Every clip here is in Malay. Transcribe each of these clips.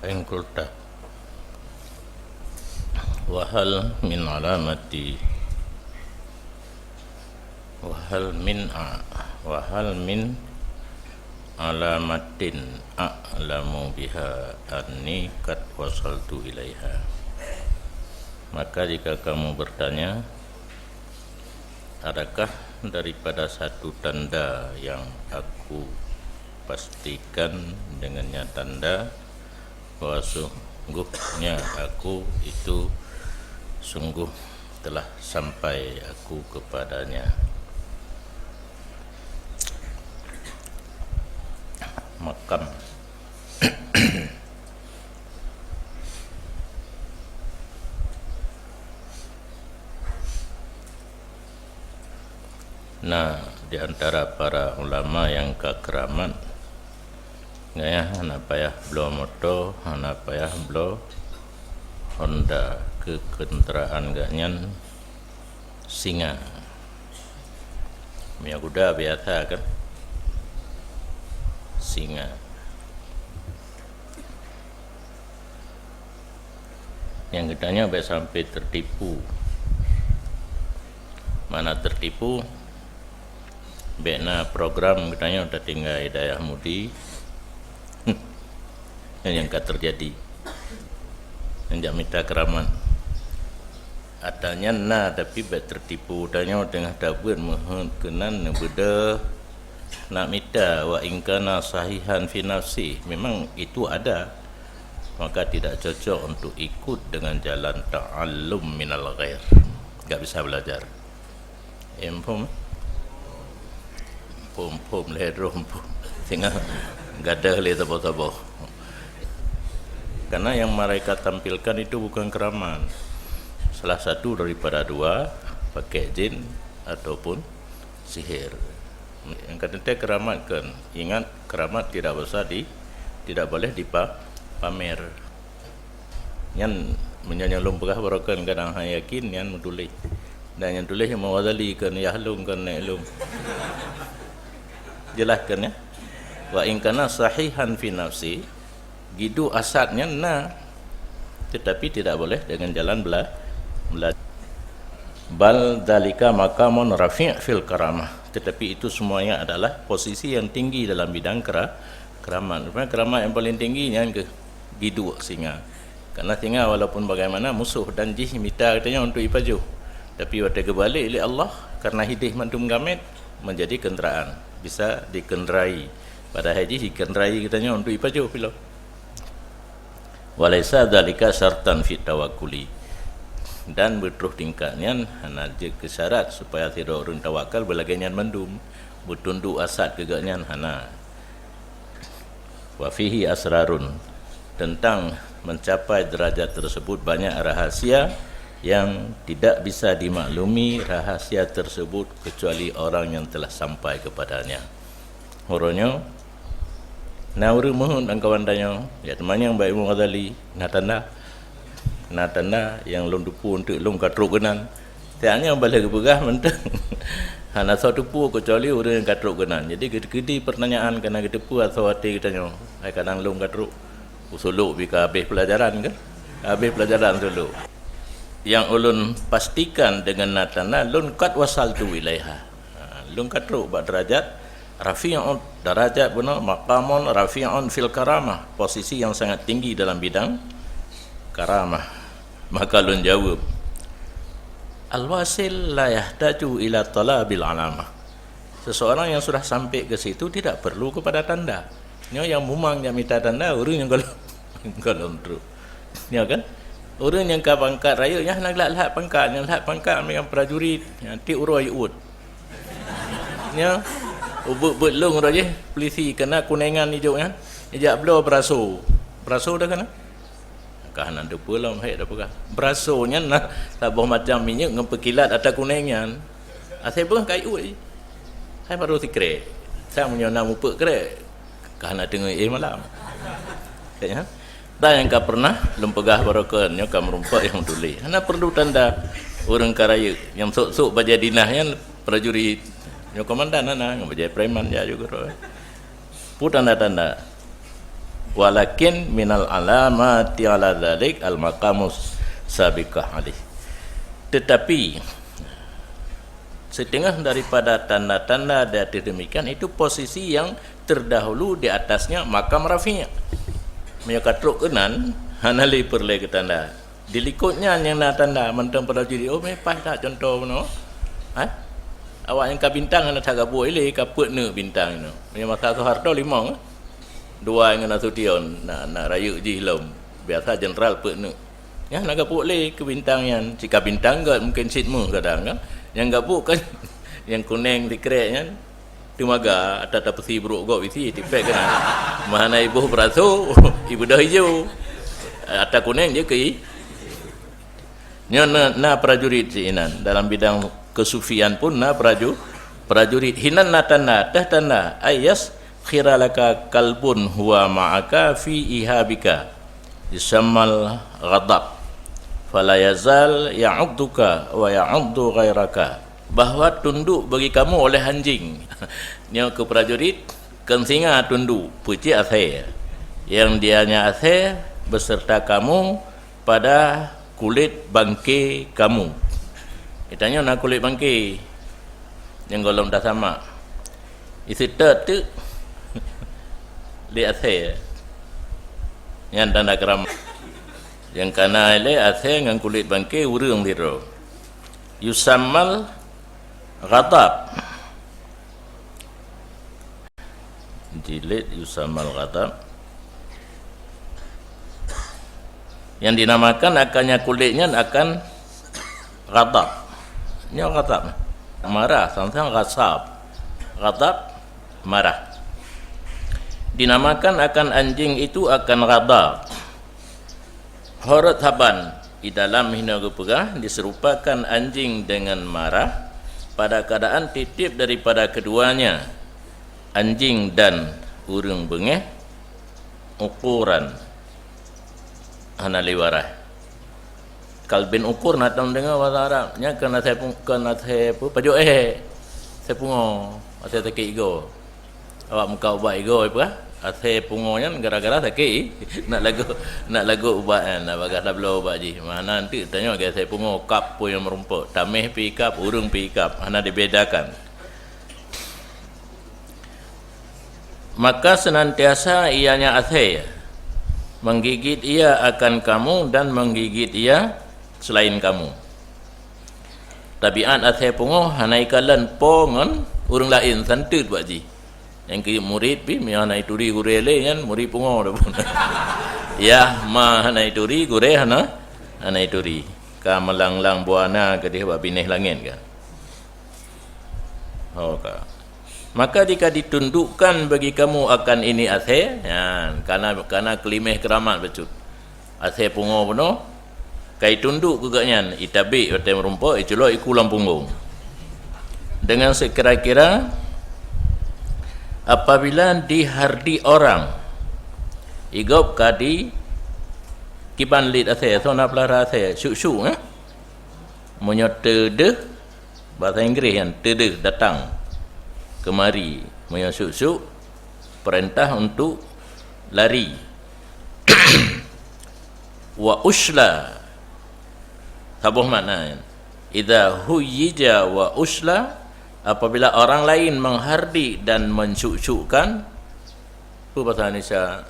فإن قلت وهل من علامتي وهل من alamatin a'lamu biha anni qad wasaltu ilaiha, maka jika kamu bertanya, adakah daripada satu tanda yang aku pastikan dengannya tanda bahwa sungguhnya aku itu sungguh telah sampai aku kepadanya. Makam. Nah, di antara para ulama yang kekeramat ngaya anak payah belo moto, anak payah belo Honda, kekendaraan ganyan singa. Minyak kuda biasa kan? Singa. Yang katanya sampai tertipu. Mana tertipu? Bena program katanya udah tinggal Hidayah Mudi. Yang tak terjadi. Yang minta keramat. Adanya na tapi bet tertipu. Adanya tengah dapat mohon kenan beda nak minta wa ingkana sahihan fi nafsi, memang itu ada, maka tidak cocok untuk ikut dengan jalan ta'allum minal ghair, tak bisa belajar. Pom lerum tinggal gadah le tabo-tabo, karena yang mereka tampilkan itu bukan keramat, salah satu daripada dua, pakai jin ataupun sihir. Yang kata keramatkan, ingat keramat tidak boleh dipamer. Yang menyanyang lumpah barakan kadang yakin yang menulis, dan yang tulis yang mawadalikan yahlum kan nailum. Jelaskan ya. Wa in kana sahihan fi nafsi, gitu asalnya na, tetapi tidak boleh dengan jalan belajar. Bal dalika maqamun rafi' fil karamah, tetapi itu semuanya adalah posisi yang tinggi dalam bidang keramat. Keramat yang paling tinggi yang ke gidu singa, karena singa walaupun bagaimana musuh dan jih minta katanya untuk ipaju, tapi waktu kebalik oleh Allah karena hidih mantum gamet menjadi kenderaan, bisa dikenderai. Pada haji dikenderai katanya untuk ipaju pilo. Walaisa dalika syartan fit tawakkuli, dan berterus tingkatnya hana je kesyarat supaya tidak orang tawakal belagainya mendum bertunduk asad kegaknya hana. Wa fihi asrarun, tentang mencapai derajat tersebut banyak rahasia yang tidak bisa dimaklumi rahasia tersebut kecuali orang yang telah sampai kepadanya. Horonya nauru mohon dan kawan tanya ya teman yang baik Ghazali na tanda yang lom dupu untuk lom katruk kenan, tiangnya balik kebegah mentang hana satu pu kecuali orang yang katruk kenan. Jadi gede pertanyaan kena gedepu atau hati katanya ai kadang lom katruk usuluk bika habis pelajaran kan, habis pelajaran dulu yang ulun pastikan dengan natana lun qad wasaltu ilaiha, lun katruk bak derajat rafi'un, derajat benar maqamun rafi'un fil karamah, posisi yang sangat tinggi dalam bidang karamah. Maka lun jawab, al-wasil la yahtaju ila talabil alamah, seseorang yang sudah sampai ke situ tidak perlu kepada tanda. Ini yang mumang yang minta tanda, orang yang kalau terus ni kan, orang yang ka pangkat raya nya nak lahat pangkat, yang lahat pangkat dengan prajurit nanti uroi ud nya ubut long raje polisi kena kuningan hijau nya ejak belo beraso dah kena kah nak ada pula hai dah pegah berasonya nak tabah macam minyak dengan pekilat atas kuningnya saya pun kai ui saya baru sikre saya menyona mupuk kre kah nak dengar malam kayaknya dah yang kau pernah lempegah barakan nya kau merumpak yang tulis hana perlu tanda orang karaya yang sok-sok baja dinahnya prajurit nya komandan ana ngabajai preman ya juga pu tanda-tanda walakin minal alamati ala dzalik al maqamus sabiqah alih. Tetapi setengah daripada tanda-tanda dari demikian itu posisi yang terdahulu di atasnya makam rafi'nya. Mereka truk kenan hanali perle ke tanda. Dilikutnya yang na tanda mentang pada jadi mepai tak contoh no. Awak yang ka bintang ana tak gabu ile ka peutne bintang no. Yang masa Soeharto limong. Dua yang na sution nak rayu ji hilom. Biasa general peutne. Ya nak gabu le ke bintang yang jika bintang gak mungkin sitmu kadang kan. Yang gabu kan yang kuning dikrek kan. Tumaga ada pesi buruk gok isi tipek kan. Mana ibu beraso, ibu dah hijau. Ada kuning je ke. Na prajurit sinan dalam bidang kesufian pun na prajurit hinan na tanda ayas khiralaka kalbun huwa ma'aka fi ihabika yusammal ghadab fala yazal ya'udduka wa ya'uddu ghairaka, bahwa tunduk bagi kamu oleh anjing. Ni ke prajurit kan singa tunduk puji asai yang dianya asai beserta kamu pada kulit bangkai kamu. Ditanya nak kulit bangkai yang golong dah sama. Isi tu li asai yang tanda keram yang kana ile asai dengan kulit bangkai urang diro. Yusammal ghadab. Jilid yusammal ghadab. Yang dinamakan akannya kulitnya akan ghadab. Ini ghadab. Marah, sama-sama ghasab. Ghadab marah. Dinamakan akan anjing itu akan ghadab. Horat haban di dalam hina gupegah diserupakan anjing dengan marah pada keadaan titip daripada keduanya, anjing dan urang bengeh, ukuran hana liwarah. Kalbin ukur nak tahu dengar bahasa Arabnya kena saya paju saya pungo saya sakit ego. Awak muka ubat ego apa? Saya pungonya gara-gara sakit nak lagu ubat kan, nak bagas dah ubat ji. Mana nanti tanya ke saya pungo kap pun yang merumput. Tameh pi kap, urung pi kap, hana dibedakan. Maka senantiasa ianya asai menggigit ia akan kamu dan menggigit ia selain kamu. Tabiat asai pungo hanai kalan pongon urang lain santut buat ji. Yang ke murid pi mi hanai turi gurele kan murid pungo dah pun. Ya ma hanai turi gure hanai turi. Ka melanglang buana ke dia buat bineh langit kan. Ka. Maka jika ditundukkan bagi kamu akan ini asai, ya, karena kelimeh keramat becut. Asai pungo penuh, kai tunduk kegaknya, itabi otem rumput, iculo ikulang punggung. Dengan sekira-kira apabila dihardi orang, igop kadi kiban lit asai, so nak pelara asai, syuk-syuk, menyotede, bahasa Inggeris kan, tede datang. Kemari menyusuk-suk perintah untuk lari. Wa usla sabuh makna idza huyija wa usla, apabila orang lain menghardi dan mensyuk-syukkan. Apa bahasa Indonesia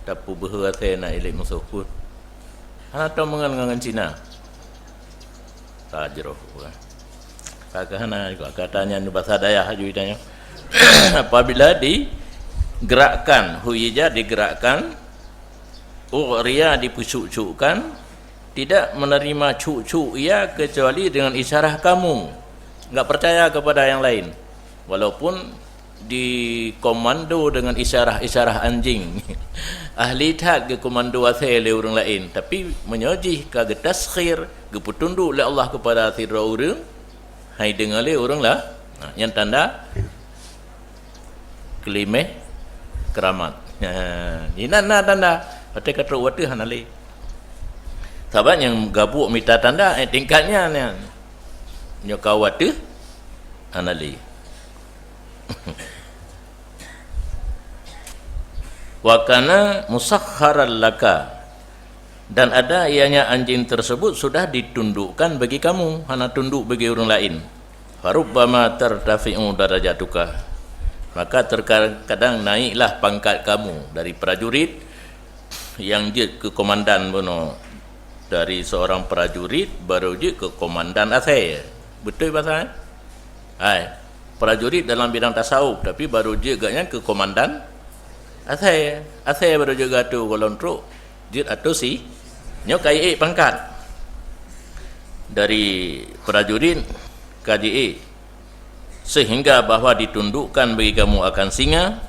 tapu bahasa nak ilik musuh pun atau mengan Cina tajroh kakana juga katanya bahasa daya haju ditanya. Apabila digerakkan huyija digerakkan, uriya dipucuk-cukkan, tidak menerima cuk-cuk ia kecuali dengan isyarah kamu, enggak percaya kepada yang lain walaupun dikomando dengan isyarah anjing. Ahli tak ke komando asal le orang lain, tapi menyojih ka taskhir geputunduk le Allah kepada sira urang. Hai dengar le orang lah yang tanda kelimeh keramat. Ini na tanda pate kata wate hanale. Sahabat yang gabuk minta tanda tingkatnya ni. Nyokawate hanale. wa kana musakharan laka, dan ada ianya anjing tersebut sudah ditundukkan bagi kamu, hana tunduk bagi orang lain. Farubbama tartafi'u darajatuka, maka terkadang naiklah pangkat kamu dari prajurit yang je ke komandan bono, dari seorang prajurit baru je ke komandan athai. Betul bahasa? Prajurit dalam bidang tasawuf, tapi baru je agaknya ke komandan athai. Athai baru juga tu kalau untuk je atau si nyokai pangkat dari prajurit KJA, sehingga bahwa ditundukkan bagi kamu akan singa,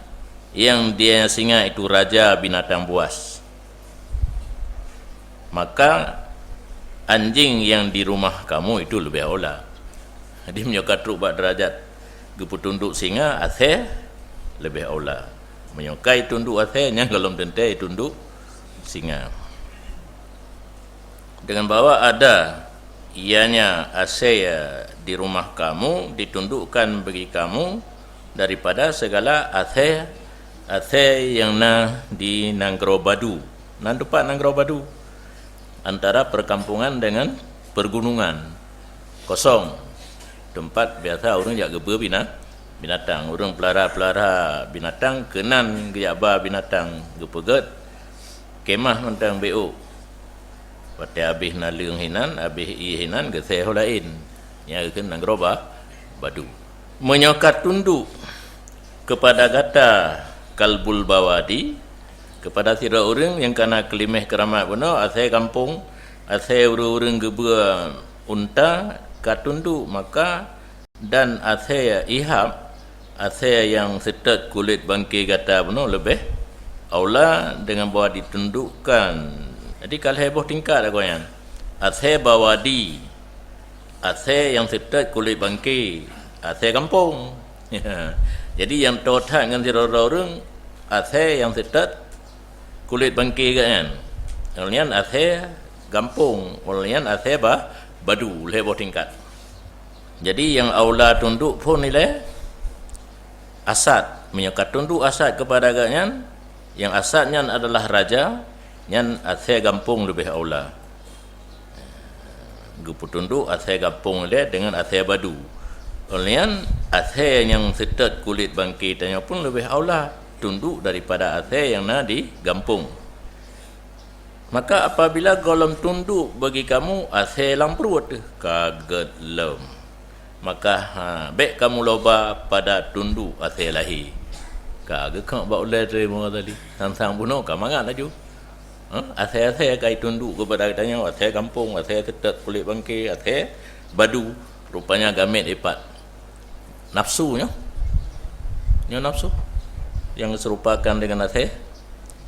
yang dia singa itu raja binatang buas. Maka anjing yang di rumah kamu itu lebih aula. Jadi menyokat rubah derajat gepu tunduk singa athe lebih aula. Menyokai tunduk athe yang kalau tentai tunduk singa. Dengan bahwa ada ianya asaya di rumah kamu, ditundukkan bagi kamu daripada segala athe yang di Nanggro Badu. Nan tempat Nanggro Badu, antara perkampungan dengan pergunungan, kosong, tempat biasa orang jaga binatang, orang pelara binatang, kenan gejaba binatang gepeget kemah mentang BO. Pati habis nalung hinan, habis hinan ke saya lain. Yang ke Nanggro Badu. Menyokat tunduk kepada kata kalbul bawadi, kepada tidak orang yang kena kelimeh keramat benar, asai kampung, asai orang-orang gebua unta katunduk, maka dan asai ihab, asai yang setet kulit bangkai kata benar lebih aula dengan bawa ditundukkan. Jadi kalau heboh tingkat aku yang asai bawadi, asai yang setet kulit bangkai, asai kampung. Jadi yang total dengan tidak orang asai yang setet kulit bangkai kan, kemudian asai kampung, kemudian asai badu, heboh tingkat. Jadi yang aula tunduk pun nilai asad, menyokat tunduk asad kepada agaknya, yang asadnya adalah raja, yang asai kampung lebih aula. Gupu tunduk asai kampung dia dengan asai badu. Kemudian asai yang setet kulit bangkai tanya pun lebih aula tunduk daripada asai yang di kampung. Maka apabila golem tunduk bagi kamu asai lamprut kaget lem, maka baik kamu loba pada tunduk asai lahi. Kaget kau bawa oleh terima tadi sang bunuh kamangan laju. Asai kai tunduk kepada katanya asai kampung, asai setet kulit bangkai, asai badu, rupanya gamet epat. Nafsunya nafsu yang serupakan dengan asai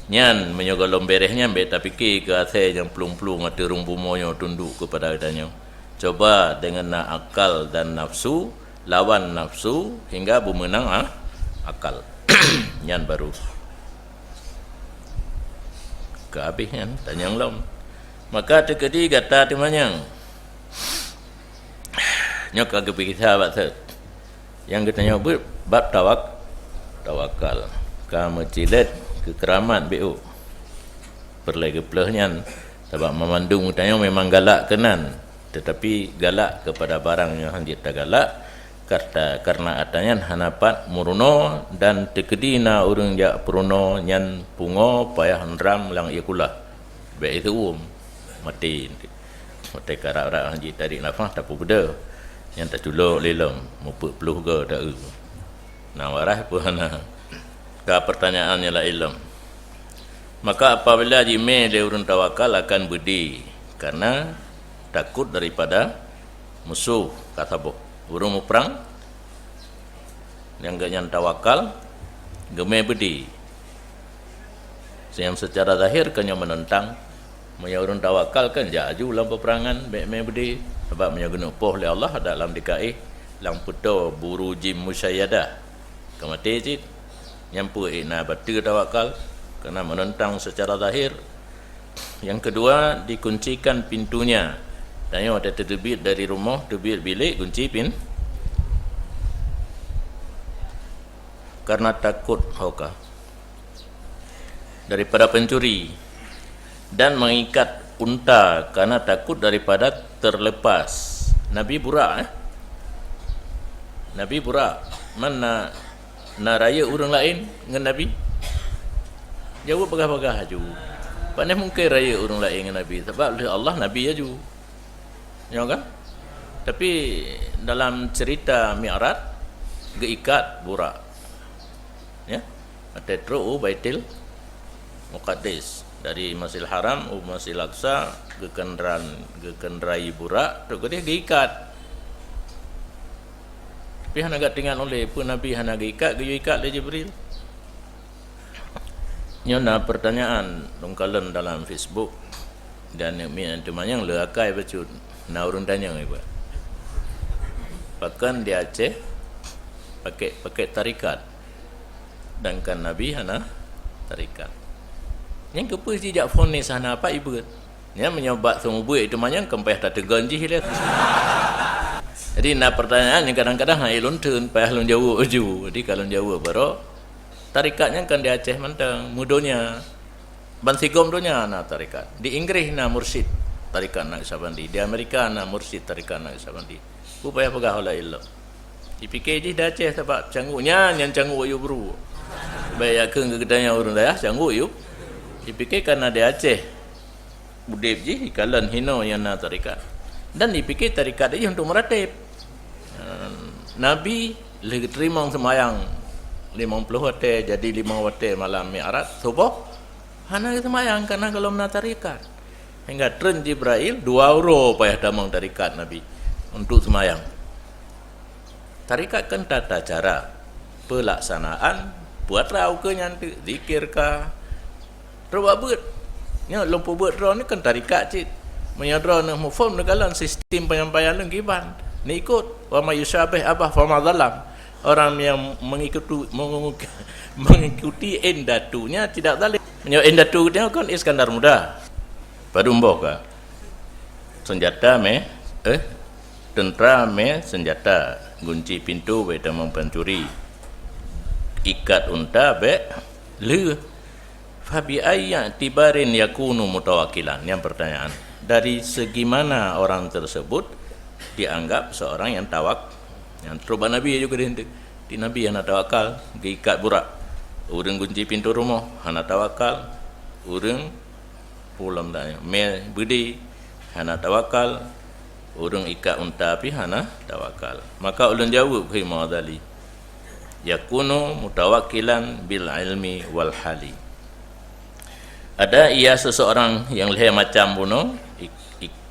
nyan menyogolom berehnya bet tapi ke asai yang pelung-pelung atau rumbumonya tunduk kepada katanya. Coba dengan akal dan nafsu, lawan nafsu hingga bumenang akal. Nyan baru kehabisnya tanyang lom. Maka terkedi kata timanyang nyok agak pikir batat yang katanya bab tawakal kamu cilet kekeramat BO perlai geplehnya sebab memandung tanya memang galak kenan, tetapi galak kepada barang yang hanjit tak galak karena adanya hanapat muruno dan tekedina urang jak puruno nyan pungo payah hendram lang iakulah baik itu mati karak-rak hanjit tarik nafas tak beda yang tak culuk lelom mupuk peluh ke tak nah warah pun ke pertanyaannya lah ilm. Maka apabila jime dia urang tawakal akan budi karena takut daripada musuh kata boh urung perang yang gak nyan tawakal gemeh bedi yang secara zahir kanya menentang maya urung tawakal kan jaju dalam peperangan gemeh bedi sebab maya guna poh oleh Allah dalam DKI lang puto buru jim musyayadah kemati cit nyampu na batu tawakal kerana menentang secara zahir. Yang kedua dikuncikan pintunya. Tanya ada terbit dari rumah, terbit bilik, kunci pin. Karena takut hoka. daripada pencuri dan mengikat unta karena takut daripada terlepas. Nabi burak Nabi burak mana nak raya orang lain dengan Nabi, jawab pegah-pegah aju. Pandai mungkin raya orang lain dengan Nabi sebab Allah Nabi aju, ya kan? Tapi dalam cerita Mi'raj geikat burak, ya, Tetro Baitul Muqaddis dari Masjidil Haram Masjidil Aqsa gekenderai burak tu dia geikat. Tapi hana gak tinggal oleh pun Nabi hana geikat le Jibril. Nyona pertanyaan dongkalan dalam Facebook dan cuma yang le akai bacut na urun tanya ibu. Bahkan di Aceh pakai tarikat. Dan kan Nabi hana tarikat. Yang kepa sejak fonis hana apa ibu? Nya menyobat semua buik itu manyang kempeh tak teganji hilat. Jadi nak pertanyaan yang kadang-kadang hai lontun payah lon Jawa uju. Jadi kalau Jawa baru tarikatnya kan di Aceh mentang mudonya Bansigom donya na tarikat. Di Inggris na mursyid tarikat Naqsyabandi, di Amerika na mursyid tarikat Naqsyabandi. Bu payah pegah la illo. Dipikir je dah Aceh sebab cangguknya yang cangguk ayu bru. Baik akeng gegedanya urang dah cangguk ayu. Dipikir kerana di Aceh budip je ikalan hino yang na tarikat. Dan dipikir tarikat dia untuk meratib. Nabi lagi terima semayang 50 hotel jadi 5 hotel malam Mi'raj subuh hana semayang karena kalau nak tarikat hingga tren Jibril 2 euro payah damang tarikat Nabi untuk semayang. Tarikat kan tata cara pelaksanaan buat rau ke nyantik zikir ka rawak buat nya lompo buat rau ni kan tarikat cik menyadra nak mufam negalan sistem penyampaian lengkiban ni ikut wa may yusabih abah fa ma zalam. Orang yang mengikuti endatunya tidak zalim. Endatu dia kan Iskandar Muda. Padumboh ka. Senjata tentera senjata, kunci pintu be tamang pencuri. Ikat unta be le. Fabi ayya tibarin yakunu mutawakkilan. Yang pertanyaan, dari segi mana orang tersebut dianggap seorang yang yang terubah Nabi juga di Nabi yang nak tawakal diikat burak urang kunci pintu rumah hana tawakal urang pulang dah me budi hana tawakal urang ikat unta api hana tawakal. Maka ulun jawab hi maudali yakunu mutawakkilan bil ilmi wal hali. Ada ia seseorang yang leh macam bunuh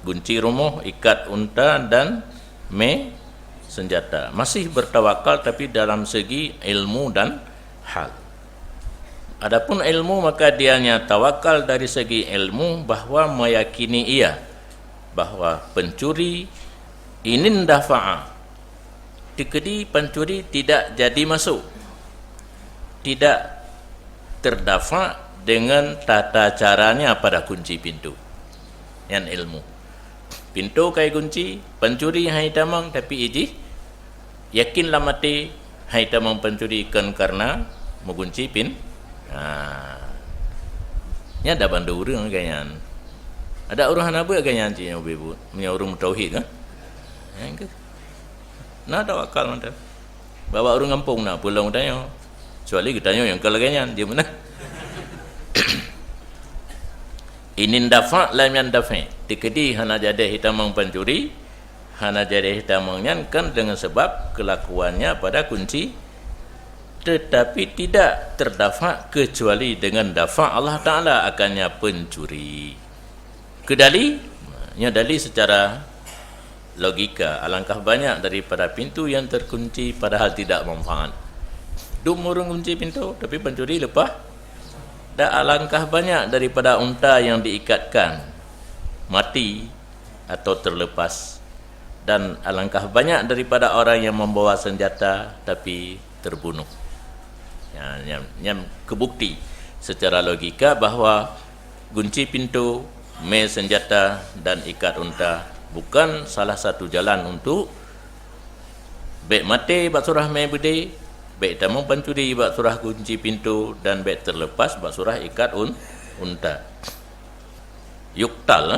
kunci rumah, ikat unta dan senjata. Masih bertawakal tapi dalam segi ilmu dan hal. Adapun ilmu maka dianya tawakal dari segi ilmu bahwa meyakini ia bahwa pencuri inin dafa'a dikedi pencuri tidak jadi masuk, tidak terdafa dengan tata caranya pada kunci pintu yang ilmu. Pintu kai kunci, pencuri hai tamang tapi iji yakinlah mati hai tamang pencuri kan karena mengunci pin. Nya ada bandu urang ganyan. Ada orang apa ganyan ci ibu, punya urang tauhid kan? Ya ke. Nah tawakal mantap. Bawa urang kampung nak pulang tanya. Kecuali kita tanya yang kalau ganyan dia mana? Inin dafa lam yan dafa dikedi hana jadi hitamang pencuri hana jadi hitamangnya kan dengan sebab kelakuannya pada kunci tetapi tidak terdafa kecuali dengan dafa Allah Ta'ala akannya pencuri. Kedali nya dali secara logika alangkah banyak daripada pintu yang terkunci padahal tidak manfaat. Dumurung kunci pintu tapi pencuri lepas. Dan alangkah banyak daripada unta yang diikatkan mati atau terlepas, dan alangkah banyak daripada orang yang membawa senjata tapi terbunuh. Yang kebukti secara logika bahawa kunci pintu, senjata dan ikat unta bukan salah satu jalan untuk baik mati baksurah budi baik tamu pancuri bak surah kunci pintu dan baik terlepas bak surah ikat unta. Yuktal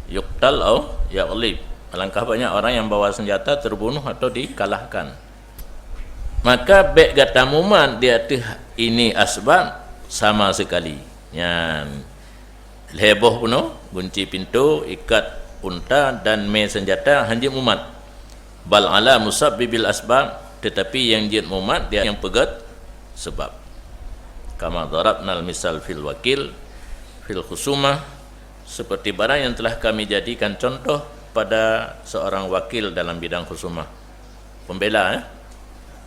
yuktal au yaghlib. Alangkah banyak orang yang bawa senjata terbunuh atau dikalahkan. Maka baik kata muman dia tu ini asbab sama sekali. Yang heboh puno kunci pintu, ikat unta dan me senjata hanya mumat. Bal ala musabbibil asbab, tetapi yang jid mumat dia yang pegat sebab. Kama darabnal misal fil wakil fil khusumah, seperti barang yang telah kami jadikan contoh pada seorang wakil dalam bidang khusumah. Pembela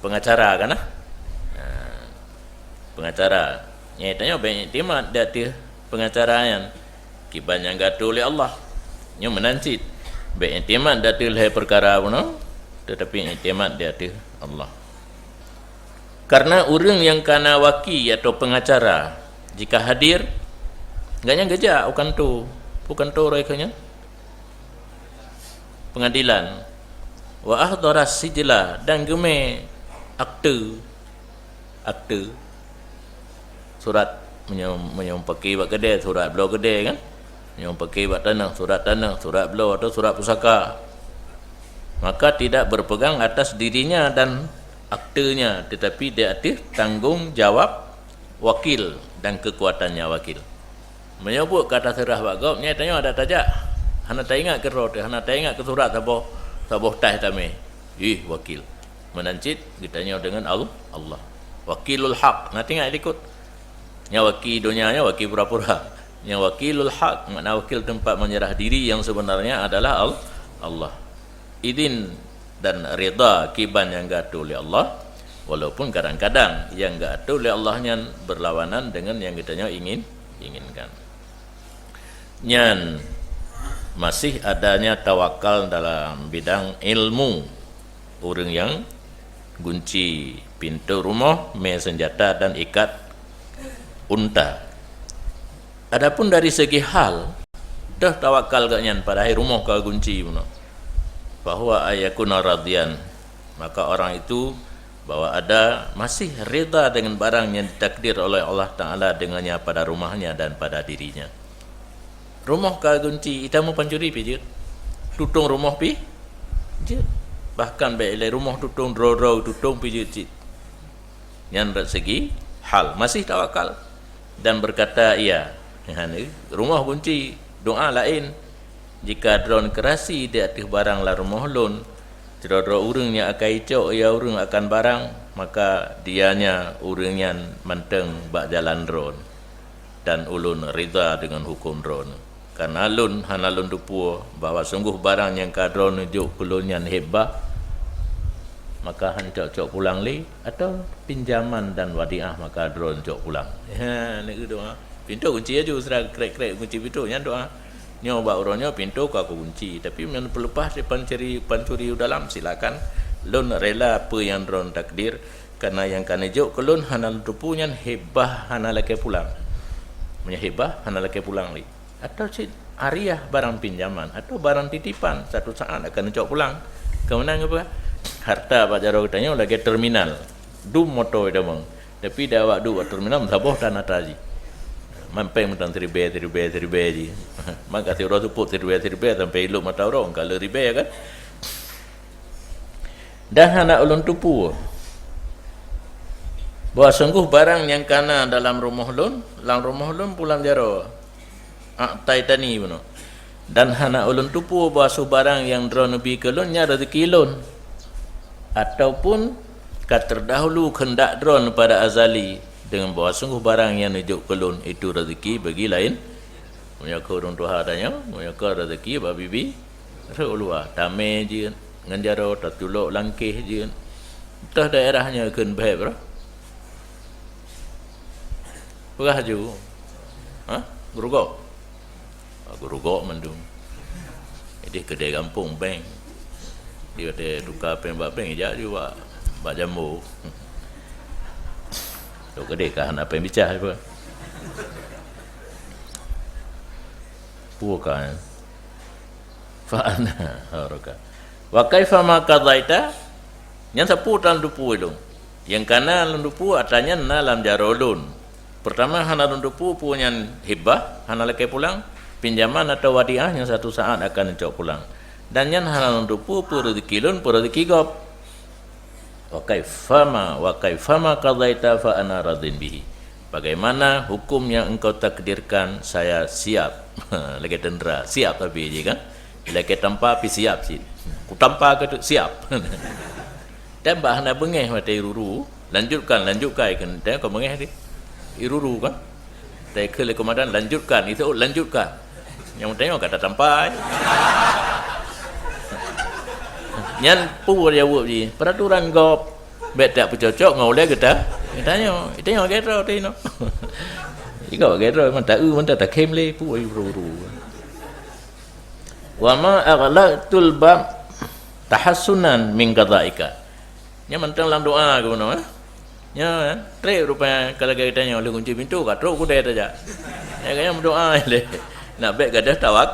pengacara kan pengacara nyatanya banyak timat dia tu pengacara yang kiban yang gaduh oleh Allah nyo menancit banyak timat dia tu lah perkara pun tetapi timat dia tu Allah. Karena orang yang kana waki atau pengacara jika hadir gaknya gejak bukan tu rekanya pengadilan wa ahdaras sijla dan geme akte surat menyompaki bak kedai surat belau kedai kan menyompaki bak tanah surat belau atau surat pusaka, maka tidak berpegang atas dirinya dan aktenya, tetapi dia ada tanggung jawab wakil dan kekuatannya wakil. Menyebut kata serah bagau nyatanya ada tajak hana tak ingat ke roh hana tak ingat ke surat taboh tah tame wakil menancit ditanya dengan Allah wakilul haq nanti ingat ikut nya wakil dunianya wakil pura-pura, yang wakilul haq makna wakil tempat menyerah diri yang sebenarnya adalah Allah. Idin dan rida kiban yang gaduh oleh Allah, walaupun kadang-kadang yang gaduh oleh Allahnya berlawanan dengan yang kitanya inginkan. Nyan masih adanya tawakal dalam bidang ilmu. Orang yang kunci pintu rumah, me senjata dan ikat unta. Adapun dari segi hal, dah tawakal gaknyan pada hari rumah ka kunci puno. Bahwa ayakuna radian, maka orang itu bahwa ada masih reda dengan barang yang ditakdir oleh Allah Ta'ala dengannya pada rumahnya dan pada dirinya. Rumah ka kunci itamu pancuri pijit tutung rumah pi jit bahkan baik rumah tutung dro tutung pijit jit yang dari segi hal masih tawakal dan berkata iya rumah kunci doa lain jika drone kerasi di atas barang la rumah lun dro urangnya akan icok ya urang akan barang maka dianya urangnya manteng bak jalan drone dan ulun rida dengan hukum drone. Karena lun hana lun dupu bahwa sungguh barang yang kadron nunjuk kulunyan hebah, maka han cok pulang li atau pinjaman dan wadiah maka drone cok pulang. Ni doa pintu kunci aja serah krek kunci pintu nya doa nyo ba uronyo pintu ka kunci, tapi men pelepas di pancuri dalam silakan lun rela apa yang drone takdir, karena yang kana jok kulun hana dupu nya hebah hana lake pulang menyehebah hana lake pulang li atau ariah barang pinjaman atau barang titipan satu saat akan cok pulang kemana apa harta pak jaro tanya lagi terminal du moto damang tapi dah awak du terminal saboh tanah taji mampeng mentang ribe ji maka ti ro suput ribe sampai iluk mata orang kalau ribe kan dah anak ulun tupu bahwa sungguh barang yang kana dalam rumah lun pulang jaro taitani puno dan hana ulun tupu bahwa barang yang drone lebih ke lun nya rezeki lun ataupun terdahulu kendak drone pada azali dengan bahwa sungguh barang yang nujuk ke lun itu rezeki bagi lain punya ke urang tuha adanya punya ke rezeki ba bibi ulua tame je nganjaro tatulok langkih je tah daerahnya keun bae bro pegah ju Gerugok mendung. Jadi kedai kampung bank. Dia ada tukar pembak bank je juga bak jambu. Tu kedai kah nak pembicah apa? Bukan. Fa'ana haraka. Wa kaifa ma qadaita? Yang sapu tan dupu itu. Yang kana lundupu atanya na lam jarolun. Pertama hana lundupu punya hibah, hana leke pulang, pinjaman atau wadiah yang satu saat akan encok pulang. Dan yang hana lundupu rezekilun rezeki gop. Wa kaifama qadaita fa ana radin bihi. Bagaimana hukum yang engkau takdirkan, saya siap. Lagi tendera, siap tapi je kan. Lagi tanpa api siap sih. Ku tanpa ke siap. Dan bahana bengeh mata iruru, lanjutkan kan. Dan kau bengeh dia. Iruru kan. Tai ke le komandan lanjutkan, itu lanjutkan. Yang tengok kata tanpa. Nyan pu dia buat je. Peraturan gop. Bet tak bercocok ngau le kita. Tanya, tengok gero tu no. Iko gero man tak kem le pu iruru. Wa ma aghlaqtul bab tahassunan min qada'ika. Nya mentang dalam doa ke mana? Nya tre rupanya kalau kita tanya oleh kunci pintu kat ro ku dah saja. Ya kaya berdoa le. Nak baik gadah tawak.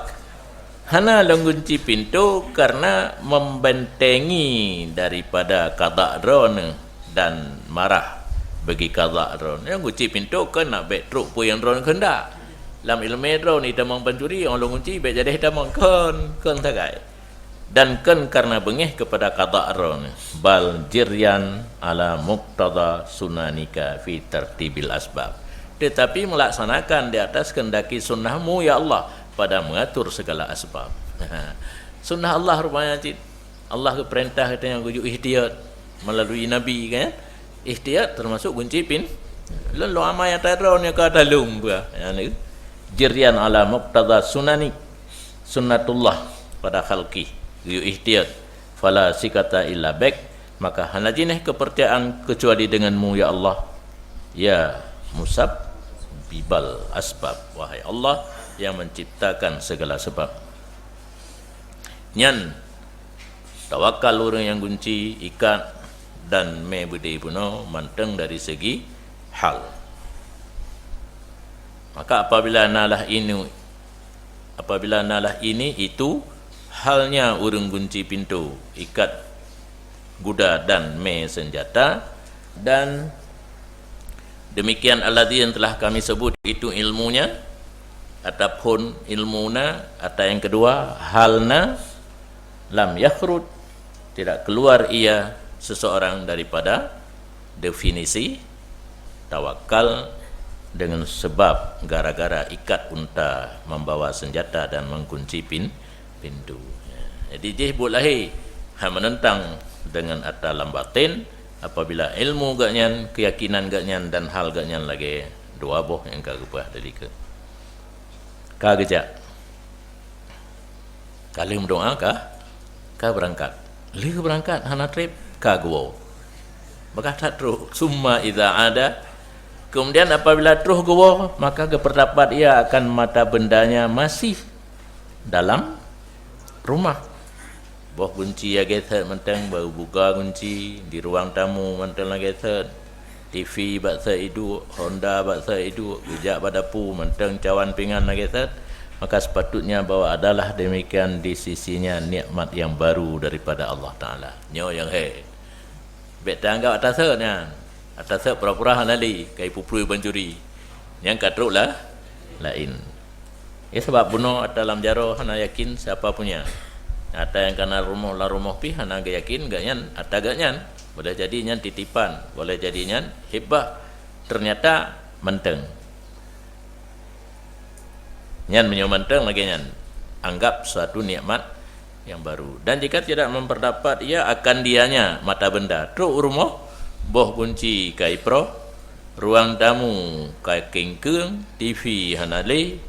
Hana kunci pintu karena membentengi daripada qada' ron dan marah bagi qada' ron. Yang kunci pintu kan nak baik truk pu yang ron kendak. Lam ilmu ron ni tamang pencuri orang kunci baik jadi tamang kan tagai. Dan kan karena bengih kepada qada' ron bal jiryan ala muqtada sunanika fi tertibil asbab, tetapi melaksanakan di atas kendaki sunnahmu ya Allah pada mengatur segala asbab. Sunnah Allah rupanya cik. Allah ke perintah katanya kujuk ihtiyat melalui nabi kan. Ihtiyat termasuk kunci pin. Lalu amal yang tadron yang kata lung buah. Yani jiryan ala muqtada sunanik sunnatullah pada khalqi. Kujuk ihtiyat fala sikata illa bek, maka hanajineh kepercayaan kecuali denganmu ya Allah. Ya musab bibal asbab, wahai Allah yang menciptakan segala sebab. Nyan tawakal orang yang kunci ikat dan me budi puno manteng dari segi hal. Maka apabila nalah ini itu halnya urang kunci pintu ikat kuda dan me senjata, dan demikian alladzi yang telah kami sebut itu ilmunya, ataupun ilmuna, atau yang kedua halna, lam yakhrud, tidak keluar ia seseorang daripada definisi tawakal dengan sebab gara-gara ikat unta membawa senjata dan mengunci pintu. Jadi dia boleh menentang dengan atta lambatin apabila ilmu gaknyan, keyakinan gaknyan dan hal gaknyan lagi dua boh yang kagupah dari ke kagejak kali mendoa ka berangkat liu berangkat hana trip kagwo berkata terus summa idza ada, kemudian apabila terus gwo maka keperdapat ia akan mata bendanya masih dalam rumah. Boh kunci ya gethet mentang baru buka kunci di ruang tamu mentang lagi gethet TV baksa itu, Honda baksa itu, bijak pada pu mentang cawan pingan lagi gethet, maka sepatutnya bahwa adalah demikian di sisinya nikmat yang baru daripada Allah Taala. Nyo yang he. Bet tanggap atasnya. Atasnya pura-pura hanali kai pupui pencuri. Yang katruklah lain. Sebab bunuh dalam jaro hana yakin siapa punya. Ada yang kena rumah la rumah pi hana yakin gak nyan ada gak nyan. Boleh jadi nyan titipan, boleh jadi nyan hibah. Ternyata menteng. Nyan menyomanteng lagi nyan. Anggap suatu nikmat yang baru. Dan jika tidak memperdapat ia akan dianya mata benda. Truk rumah boh kunci kai pro, ruang tamu kai kengkeng, TV hanale,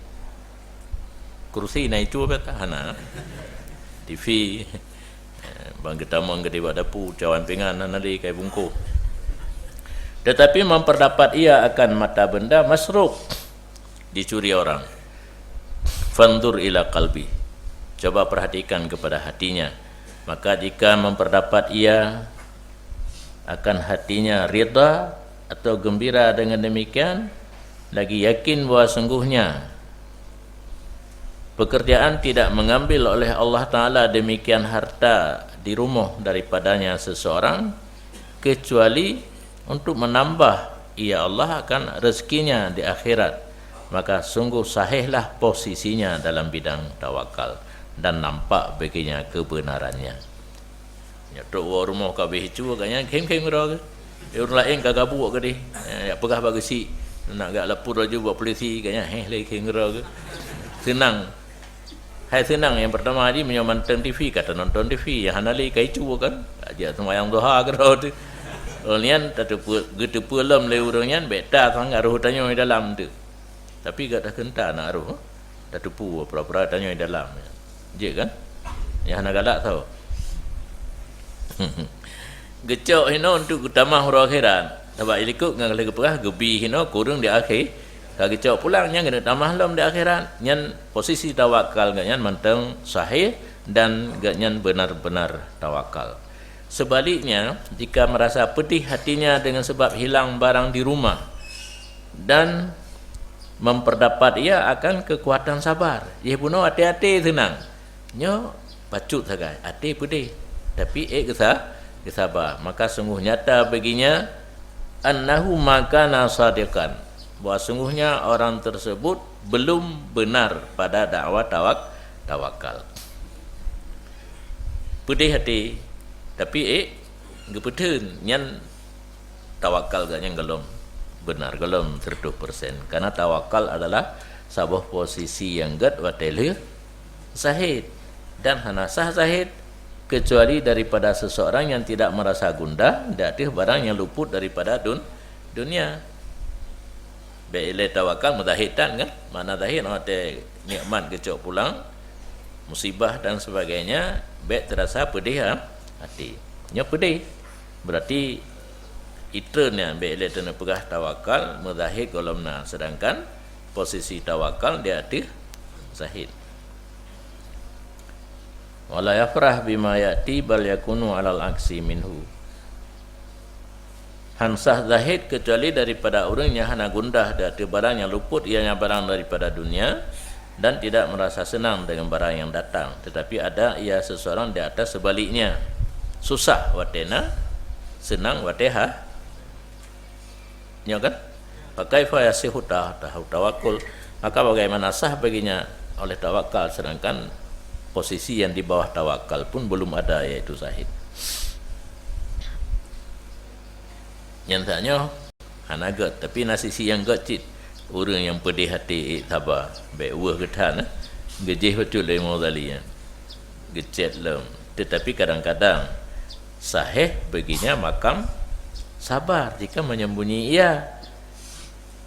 kursi naik cu apa hana, TV bang ketamang gede pada pu cawan pingan hanale kai bungku. Tetapi memperdapat ia akan mata benda masruk, dicuri orang. Fandur ila qalbi, coba perhatikan kepada hatinya. Maka jika memperdapat ia akan hatinya rida atau gembira dengan demikian, lagi yakin bahawa sungguhnya pekerjaan tidak mengambil oleh Allah Ta'ala demikian harta di rumah daripadanya seseorang, kecuali untuk menambah ia Allah akan rezekinya di akhirat, maka sungguh sahihlah posisinya dalam bidang tawakal dan nampak baginya kebenarannya. Ya tok rumah ka be hicu agaknya kem-kem ke. Orang lain ka gabu ke dia. Ya pegah bagi si nak gak lapor aja buat polisi agaknya lagi kem ke. Senang. Hai senang yang pertama tadi menyamantang TV kata nonton TV yang hanali kai cu kan. Aja sembahyang duha ke tu. Olian tatu gitu pulam le urangnya beta sangat roh tanya di dalam tu. Tapi gak dah kenta nak roh. Tatu pu pura-pura tanya di dalam. Je kan? Yang nak galak tahu. Gecok hino untuk utama huru akhirat. Sebab ilikut dengan lagi perah gebi hino kurung di akhir. Kalau gecok pulang yang kena tamah lam di akhirat. Yang posisi tawakal ganyan manteng sahih dan ganyan benar-benar tawakal. Sebaliknya, jika merasa pedih hatinya dengan sebab hilang barang di rumah dan memperdapat ia akan kekuatan sabar. Ia puno hati-hati tenang. Nyo pacut sagai, hati pedih. Tapi kesabar. Maka sungguh nyata baginya annahu makana sadiqan. Bahawa sungguhnya orang tersebut belum benar pada dakwah tawakal. Pedih hati. Tapi gepetun nyan tawakal gaknya gelom benar gelom 100%. Karena tawakal adalah sebuah posisi yang gad watele sahid dan hana sah sahid kecuali daripada seseorang yang tidak merasa gundah, tidak barang yang luput daripada dunia. Bila tawakal mudahidan kan, mana dahid ada nikmat kecok pulang, musibah dan sebagainya, baik terasa pedih hati. Nya pedih. Berarti itrenya bila tena pegah tawakal mudahid golomna, sedangkan posisi tawakal dia hati sahid. Wala yafrah bima yati bal yakunu alal aksi minhu. Hansah zahid kecuali daripada orangnya hana gundah dari barang yang luput, ianya barang daripada dunia, dan tidak merasa senang dengan barang yang datang. Tetapi ada ia seseorang di atas sebaliknya, susah watena, senang wateha. Ya kan? Pakai fa yasihu tawakul, maka bagaimana sah baginya oleh tawakal, sedangkan posisi yang di bawah tawakal pun belum ada, yaitu zahid. Nyatanya hanagat, tapi nasisi yang gacit orang yang pedih hati sabar baik uah getan gejih betul le modalian gecet lem. Tetapi kadang-kadang sahih baginya makam sabar jika menyembunyi ia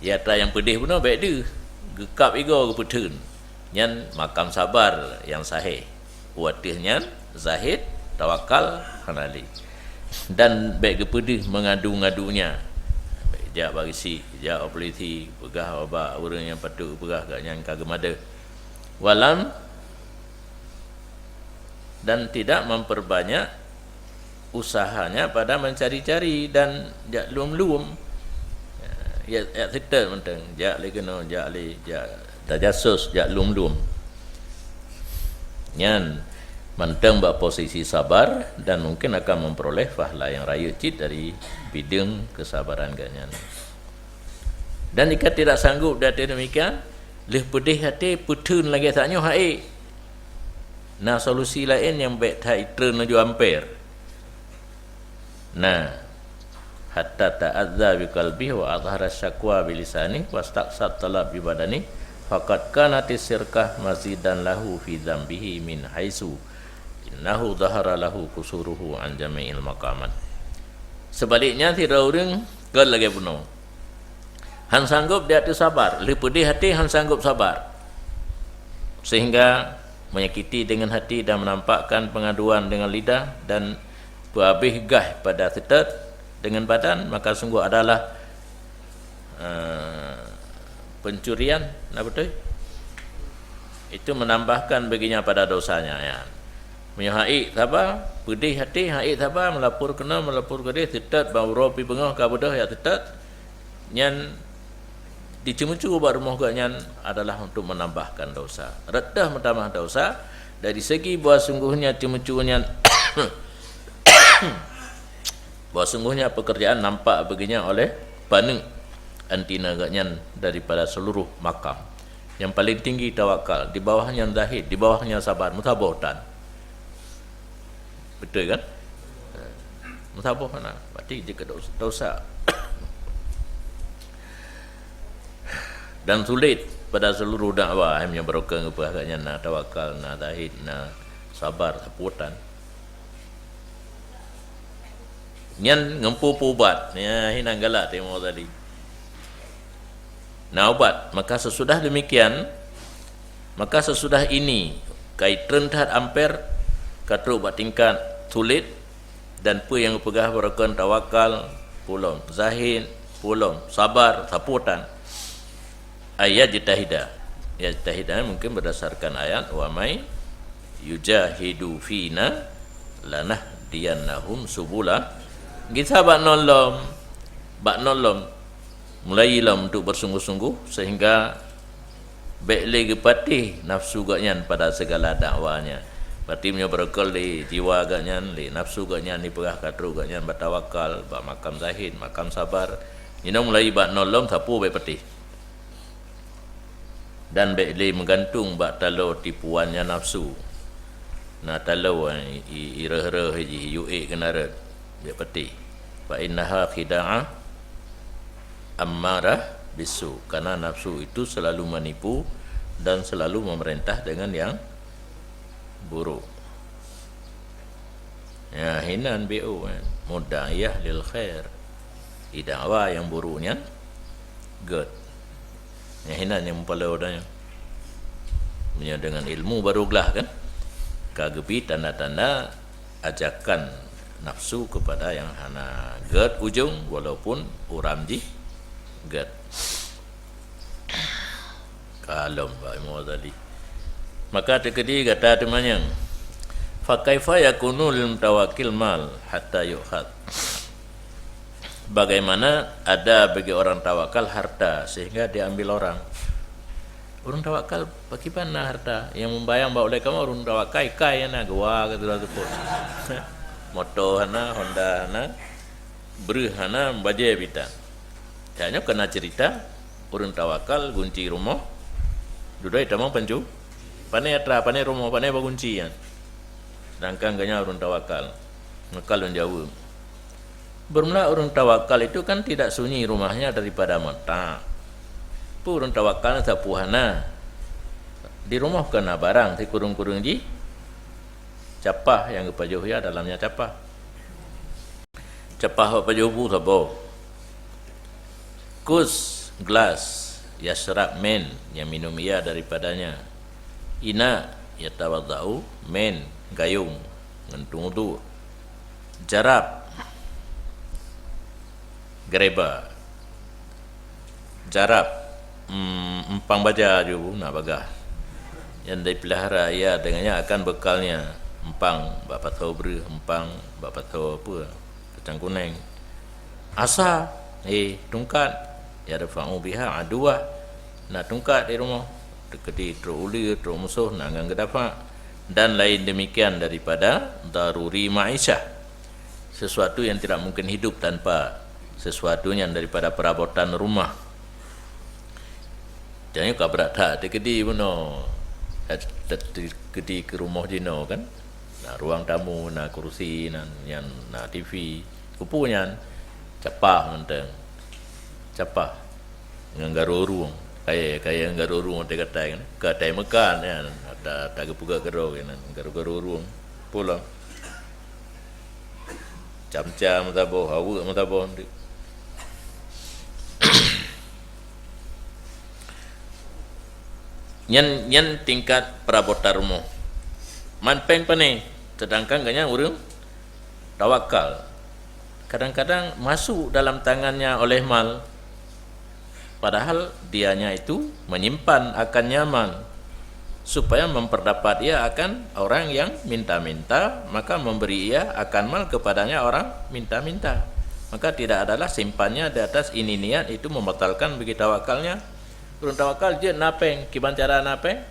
tak yang pedih pun baik dia gekap ego keputun nyan makam sabar yang sahih watihnya zahid tawakal hanali. Dan baik kepedih mengadu-ngadunya jak bagi si jak polisi pegah abak orang yang patut pegah kat yang kagem ada walam, dan tidak memperbanyak usahanya pada mencari-cari dan jak lum-lum ya settle mentang jak le kena jak le jak tajasus jak lum-lum nyan manteng bak posisi sabar dan mungkin akan memperoleh pahala yang raya cit dari bidang kesabaran ganyan. Dan jika tidak sanggup data demikian, leh pedih hati putun lagi taknya hai. Nah solusi lain yang baik tak itren laju ampere. Nah hatta ta'adza bi qalbihi wa adhara syakwa bi lisani wastaqsat talab bi badani faqad kanat sirkah mazidan lahu fi dzambihi min haisu innahu dhahara lahu kusuruhu an jami'il maqamat. Sebaliknya tidak orang ke lagi penuh han sanggup dia tu sabar, le pedih hati han sanggup sabar sehingga menyakiti dengan hati dan menampakkan pengaduan dengan lidah dan berhabis gah pada setet dengan badan, maka sungguh adalah pencurian. Nah betul itu menambahkan baginya pada dosanya ya. Menyahai sabar, pedih hati, hai sabar, melapor ke dia, tetat bau ropi bengah ka bedah ya tetat. Nyan dicemucu buat rumah nyan adalah untuk menambahkan dosa. Redah menambah dosa dari segi buah sungguhnya cemucu nyan bahawa sungguhnya pekerjaan nampak begini oleh pana antina agaknya daripada seluruh makam. Yang paling tinggi tawakal, di bawahnya zahid, di bawahnya sabar, mutabahutan. Betul kan? Mutabahuh mana? Berarti dia dosa. Dan sulit pada seluruh dakwah yang berokang apa agaknya na tawakal, na zahid, na sabar, taputan. Nyan ngempu ubat. Ya, hinang galak temo tadi. Nah, ubat. Maka sesudah demikian, maka sesudah ini, kait rentat amper, kata ubat tingkat sulit, dan pu yang pegah berokang tawakal, pulong zahid, pulong sabar, taputan. Ayat jitahidah. Ya jitahidah mungkin berdasarkan ayat wa may yujahidu fina lanahdiyannahum subula. Kita bak nolom mulailah untuk bersungguh-sungguh sehingga baik lagi patih nafsu gaknya pada segala dakwanya. Berarti punya berakal di jiwa gaknya, di nafsu gaknya, di pegah katru gaknya, bertawakal, bak makam zahid, makam sabar. Ini mulai bak nolom sapu baik patih. Dan baiklah menggantung bak talau tipuannya nafsu. Nah talau irah-irah yu'ik kenarat dia peti. Fa innaha khida'ah ammarah bisu. Karena nafsu itu selalu menipu dan selalu memerintah dengan yang buruk. Ya hinan bi'u muda'iyah lil khair. Idakwa yang buruknya good. Yang hinan yang mempala odanya punya dengan ilmu barulah kan kagebi tanda-tanda ajakan nafsu kepada yang hana ged ujung walaupun uram ji ged kalom baimo tadi. Maka tekedi kata temannya fa kaifa yakunu lil mutawakkil mal hatta yuhad. Bagaimana ada bagi orang tawakal harta sehingga diambil orang. Orang tawakal bagaimana harta yang membayang bawa oleh kamu orang tawakal kai na gua kata tu pun. Moto hana Honda hana beri hana baje bita. Hanya kena cerita orang tawakal kunci rumah. Dudai tamang penju. Pane atra pane rumah pane baguncian. Sedangkan ganya orang tawakal. Ngakal menjauh. Bermula orang tawakal itu kan tidak sunyi rumahnya daripada mata. Orang tawakal sapuhana di rumah kena barang si kurung-kurung ji capah yang kepajuh ya dalamnya capah. Capah apa jubu sabo. Kus gelas yasrab men yang minum ia daripadanya. Ina yatawaddau men gayung ngentung tu. Jarab gereba jarab empang baja ju nak bagah yang dipelihara ia dengannya akan bekalnya empang bapak tahu beri empang bapak tahu apa kacang kuning asa tungkat ya rafa'u biha adwa nak tungkat di rumah dekati teruli termusuh nangang kedapat dan lain demikian daripada daruri ma'isyah sesuatu yang tidak mungkin hidup tanpa sesuatunya daripada perabotan rumah. Jangan kau berat tak tekedi pun no, tekedi ke rumah jino kan, na ruang tamu, na kursi, na yang na TV, kupunya capah menteng, capah, nganggaru ruang, kaya nganggaru ruang tegak kan, katai makan ya, ada kepuga kerau kan, nganggaru ruang, pulang, jam-jam mataboh, awak mataboh. Nyan tingkat perabotan rumah manpeng pane sedangkan ganya urang tawakal kadang-kadang masuk dalam tangannya oleh mal padahal dianya itu menyimpan akan nyaman supaya memperdapat ia akan orang yang minta-minta maka memberi ia akan mal kepadanya orang minta-minta maka tidak adalah simpannya di atas ini niat itu membatalkan bagi tawakalnya. Urang tawakal je napeng kiban cara napeng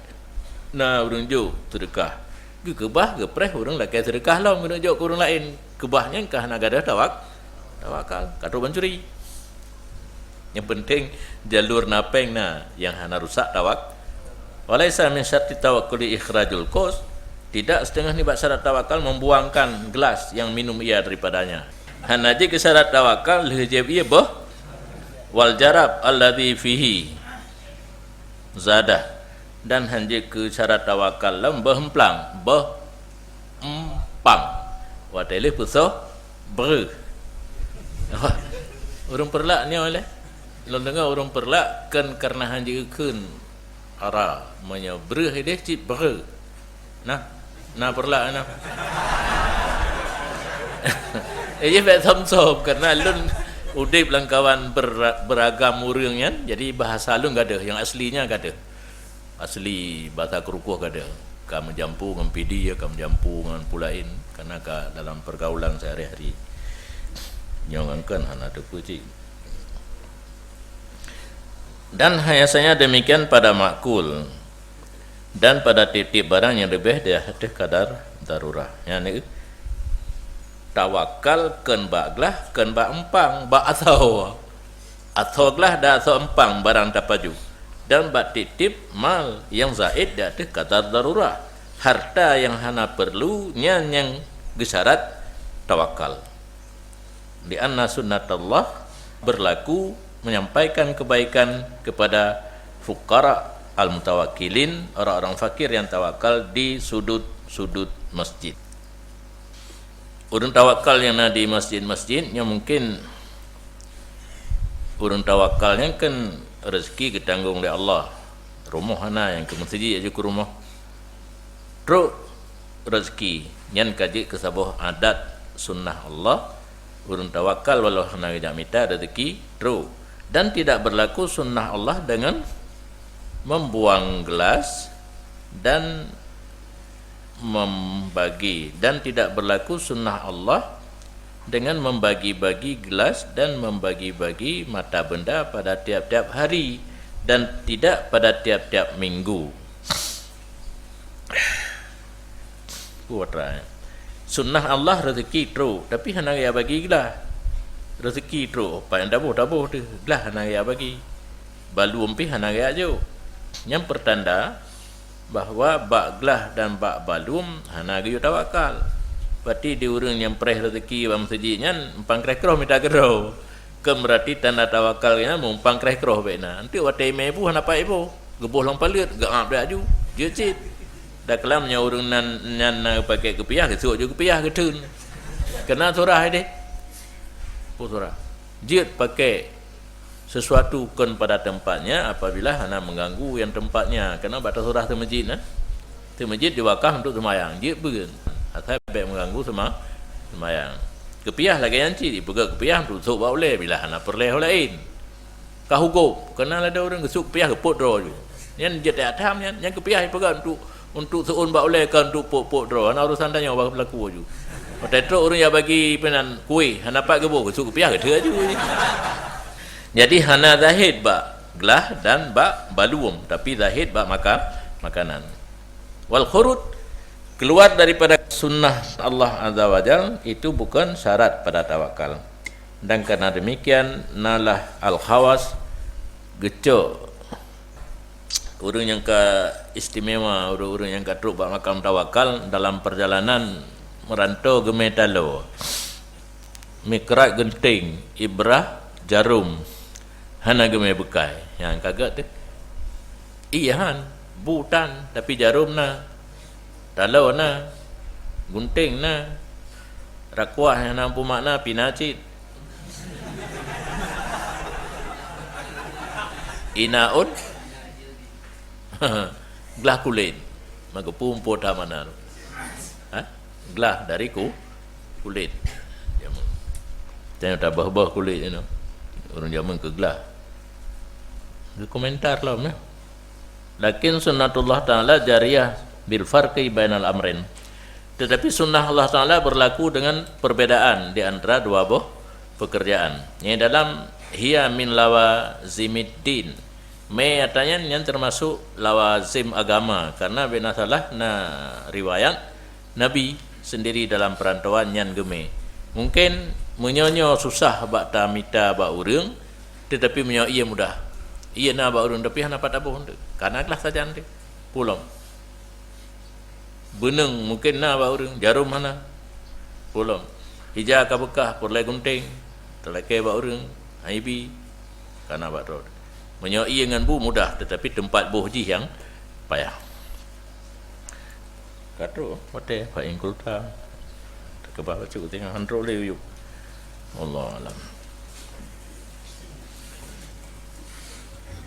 na urang jo sedekah ge kebah ge preh urang lakai sedekah lah urang jo urang lain kebahnya kah na gadah tawak tawakal kadu mencuri. Yang penting jalur napeng yang hana rusak tawak. Walaisa min syarti tawakkuli ikhrajul kos. Tidak setengah ni syarat tawakal membuangkan gelas yang minum ia daripadanya. Hana je ke syarat tawakal lehjab ia wal jarab alladhi fihi zadah, dan hanje ke syarat tawakal lam behemplang empang wadele puso ber urang perlak ni oleh lo dengar urang perlak kan karena hanje keun ara manya ber dia cip ber nah perlak nah ia bet som karena lun udip langkawan beragam urang kan, jadi bahasa lu enggak ada, yang aslinya enggak ada. Asli bahasa kerukuh enggak ada. Kamu jampu dengan pidi ya, kamu jampu dengan pulain, karena dalam pergaulan sehari-hari nyongangkan hana ada puji. Dan biasanya demikian pada makul dan pada titip barang yang lebih dari kadar darurah. Yani tawakal ken baglah ken ba empang ba atau glah da atau empang barang tapaju, dan ba titip mal yang zaid da te kadar darurah, harta yang hana perlu yang gesyarat tawakal. Di anna sunnatullah berlaku menyampaikan kebaikan kepada fuqara al-mutawakkilin, orang-orang fakir yang tawakal di sudut-sudut masjid. Urang tawakal yang ada di masjid-masjid yang mungkin urang tawakalnya kan rezeki ditanggung oleh Allah. Rumah ana yang ke masjid aja ke rumah. Terus rezeki yang kaji ke sebuah adat sunnah Allah. Urang tawakal walau hana tidak minta rezeki terus, dan tidak berlaku sunnah Allah dengan membuang gelas dan membagi, dan tidak berlaku sunnah Allah dengan membagi-bagi gelas dan membagi-bagi mata benda pada tiap-tiap hari, dan tidak pada tiap-tiap minggu. Kuatnya sunnah Allah rezeki terus, tapi hana ya bagi gelas rezeki terus, apa yang dabuh tu gelas hana ya bagi balu umpi hana ya aja. Yang pertanda bahawa bak gelah dan bak balum hana gayu tawakal. Berarti di urang yang pereh rezeki bang masjidnya empang kreh-kroh minta gerau. Kan berarti tanda tawakal nya mumpang kreh-kroh bena. Nanti watai mebu hana pa ibu. Gebuh lang palit gaap dak aju. Jecit. Dak kelamnya urang nan pakai kepiah gesuk je kepiah geteun. Kena surah dia. Surah. Jit pakai sesuatu kan pada tempatnya apabila hana mengganggu yang tempatnya, kerana batas surah tu masjid tu masjid diwakaf untuk semayang je pun asal baik mengganggu semayang. Kepiah lagi yang cik dipegang kepiah untuk sok bawa boleh bila hana perleh lain kah hukum, kerana ada orang gesuk kepiah keput draw je yang je tak atam yang kepiah dipegang untuk seun bawa boleh kan untuk pok draw hana urusan tanya apa berlaku je. Betul orang yang bagi penan kuih hana pak gebuk gesuk kepiah ke je. Jadi hana zahid ba gelah dan ba baluum, tapi zahid ba makanan. Wal khurud keluar daripada sunnah Allah Azza wa Jal itu bukan syarat pada tawakal. Dan karena demikian nalah al khawas gecok urang yang ke istimewa, urang yang ke truk ba makam tawakal dalam perjalanan merantau gemetalo. Mikrat genting, ibrah jarum hana gemai bekai yang kagak tu iya han butan tapi jarum na talau na gunting na rakwah yang nampu makna pinacit inaun gelah kulit maka pumpo tamana gelah dari kulit jangan tambah kulit you know. Orang zaman ke gelah komentar lah lakin sunnatullah ta'ala jariyah bil farqi bainal amrin, tetapi sunnah Allah Ta'ala berlaku dengan perbedaan di antara dua pekerjaan. Yang dalam hiya min lawazimiddin me atanya yang termasuk lawazim agama, karena bina salah na riwayat Nabi sendiri dalam perantauan yang geme mungkin menyonyo susah bak tamita bak urang, tetapi menyo ia mudah. Ia na bak urang tapi hana dapat abuh tu. Karena kelas saja nanti. Pulang. Beneng mungkin na bak urang, jarum hana. Pulang. Hija ka bekah perlai gunting. Telake bak urang, aibi. Karena bak rod. Menyo ia dengan bu mudah, tetapi tempat buh ji yang payah. Kata hotel Pak Ingkulta. Kebah baca tengah handro le yuk. Allah alam.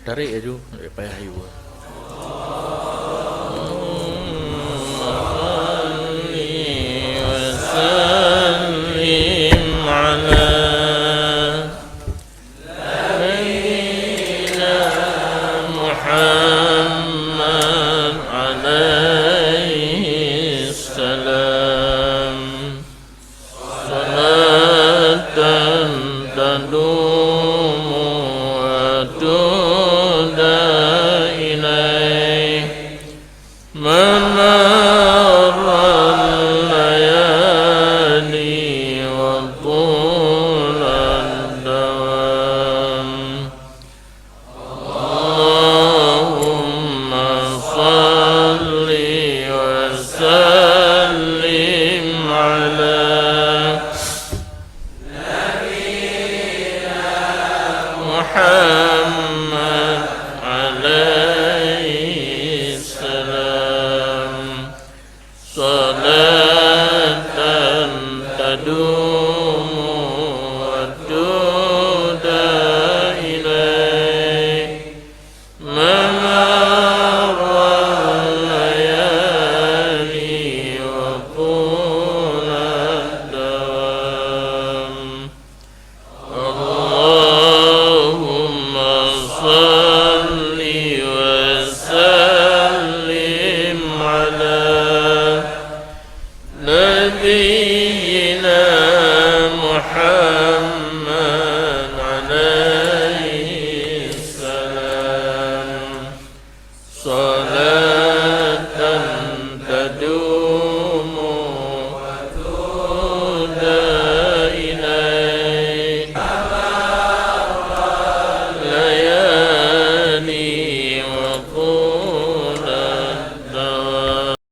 Tarik aja payah ayu. Allahumma